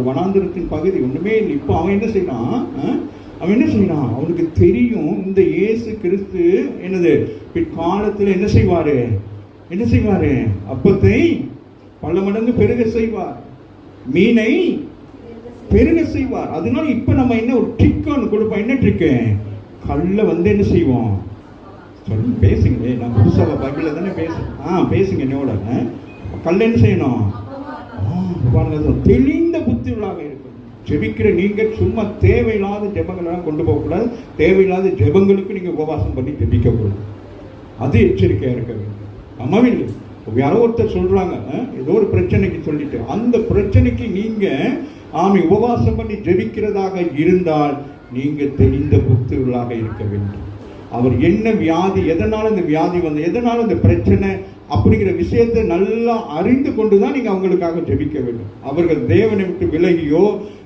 வனாந்திரத்தின் பகுதி ஒண்ணுமே இல்லை. இப்போ அவன் என்ன செய்யறான்? அவனுக்கு தெரியும் இந்த இயேசு கிறிஸ்து என்னது பிற்காலத்தில் என்ன செய்வாரு? அப்பத்தை பல மடங்கு பெருக செய்வார், மீனை பெருக செய்வார். அதனால இப்ப நம்ம என்ன ஒரு ட்ரிக் ஒன்று கொடுப்போம். என்ன ட்ரிக்கு? கல்ல என்ன செய்வோம்? சொல்லு, பேசுங்களே. நான் புதுசாக பைபிள்ல தானே பேசுங்க என்னோட. கல்ல என்ன செய்யணும்? தெளிந்த புத்திகளாக இருக்கும். ஜெபிக்கிற நீங்க சும்மா தேவையில்லாத ஜெபங்களெல்லாம் கொண்டு போகக்கூடாது. தேவையில்லாத ஜெபங்களுக்கு நீங்க உபவாசம் பண்ணி ஜெபிக்கக்கூடாது. அது எச்சரிக்கையா இருக்க வேண்டும். அம்மாவில்லை, யாரோ ஒருத்தர் சொல்றாங்க ஏதோ ஒரு பிரச்சனைக்கு சொல்லிட்டு, அந்த பிரச்சனைக்கு நீங்க உபவாசம் பண்ணி ஜெபிக்கிறதாக இருந்தால் நீங்க தெளிந்த புத்திகளாக இருக்க வேண்டும். அவர் என்ன வியாதி, எதனால இந்த வியாதி வந்து, எதனால இந்த பிரச்சனை அப்படிங்கிற விஷயத்தை நல்லா அறிந்து கொண்டுதான் நீங்க அவங்களுக்காக ஜெபிக்க வேண்டும். அவர்கள் தேவனை விட்டு விலகியோ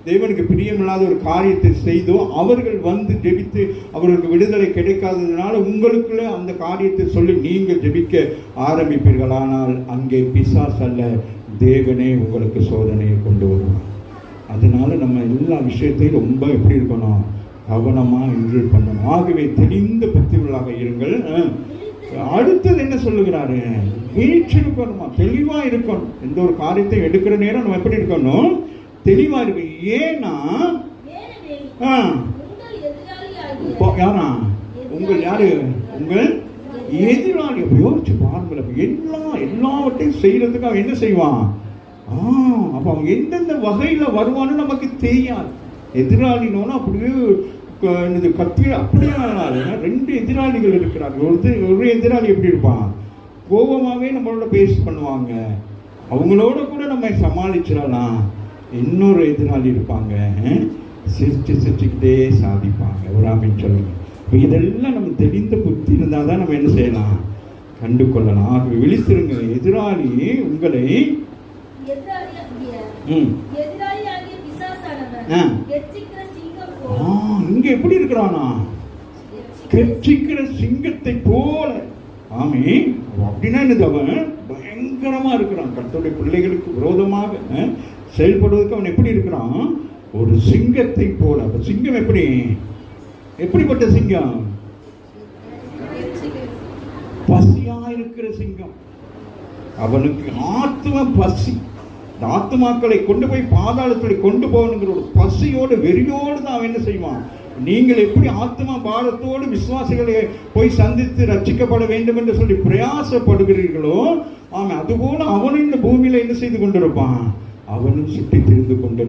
தேவனுக்கு பிரியமில்லாத ஒரு காரியத்தை செய்தோ அவர்கள் வந்து ஜெபித்து அவர்களுக்கு விடுதலை கிடைக்காததுனால உங்களுக்குள்ள அந்த காரியத்தை சொல்லி நீங்க ஜெபிக்க ஆரம்பிப்பீர்கள். ஆனால் அங்கே பிசாசு அல்ல, தேவனே உங்களுக்கு சோதனையை கொண்டு வருவார். அதனால நம்ம எல்லா விஷயத்தையும் ரொம்ப எப்படி இருக்கணும்? கவனமா என்ஜாய் பண்ணணும். ஆகவே தெளிந்த புத்திகளாக இருங்கள். அடுத்தது என்ன சொல்லுகிறாரு? வீழ்ச்சிருக்கணுமா, தெளிவா இருக்கணும். எந்த ஒரு காரியத்தை எடுக்கிற நேரம் நம்ம எப்படி இருக்கணும்? தெளிவா இருக்கு. ஏன்னா யாரா உங்கள் யாரு? உங்கள் எதிராளி. யோசிச்சு பாருங்கள். எல்லாவற்றையும் செய்யறதுக்கு அவன் என்ன செய்வான்? அப்ப அவன் எந்தெந்த வகையில வருவான்னு நமக்கு தெரியாது. எதிராளினோன்னா அப்படியே கத்திய அப்படியே ரெண்டு எதிராளிகள் இருக்கிறார்கள். ஒரு எதிராளி எப்படி இருப்பான்? கோபமாவே நம்மளோட பேசி பண்ணுவாங்க, அவங்களோட கூட நம்ம சமாளிச்சிடலாம். இன்னொரு எதிராளி இருப்பாங்க, சிரிச்சுக்கிட்டே சாதிப்பாங்க. ஒரு ஆமீன் சொல்லுங்க. இதெல்லாம் நம்ம தெரிந்த புத்தி இருந்தால் தான் நம்ம என்ன செய்யலாம்? கண்டு கொள்ளலாம். ஆகவே விழித்திருங்க. எதிராளி உங்களை இங்க எப்படி இருக்கிறானா? கெர்ச்சிக்கிற சிங்கத்தை போல. ஆமே, அப்படின்னா என்னது? அவன் பயங்கரமா இருக்கிறான். கர்த்தருடைய பிள்ளைகளுக்கு விரோதமாக செயல்படுவதற்கு அவன் எப்படி இருக்கிறான்? ஒரு சிங்கத்தை போல. அப்ப சிங்கம் எப்படிப்பட்ட சிங்கம்? பசியா இருக்கிற சிங்கம். அவனுக்கு ஆத்ம பசி. ஆத்மாக்களை கொண்டு போய் பாதாளத்தில் கொண்டு போகணுங்கிற ஒரு பசியோடு வெறியோடு தான் அவன் என்ன செய்வான்? நீங்கள் எப்படி ஆத்மா பாரத்தோடு விசுவாசிகளை போய் சந்தித்து ரட்சிக்கப்பட வேண்டும் என்று சொல்லி பிரயாசப்படுகிறீர்களோ, அதுபோல அவனும் இந்த பூமியில என்ன செய்து கொண்டிருப்பான்? அவனும் சுற்றி திரிந்து கொண்டு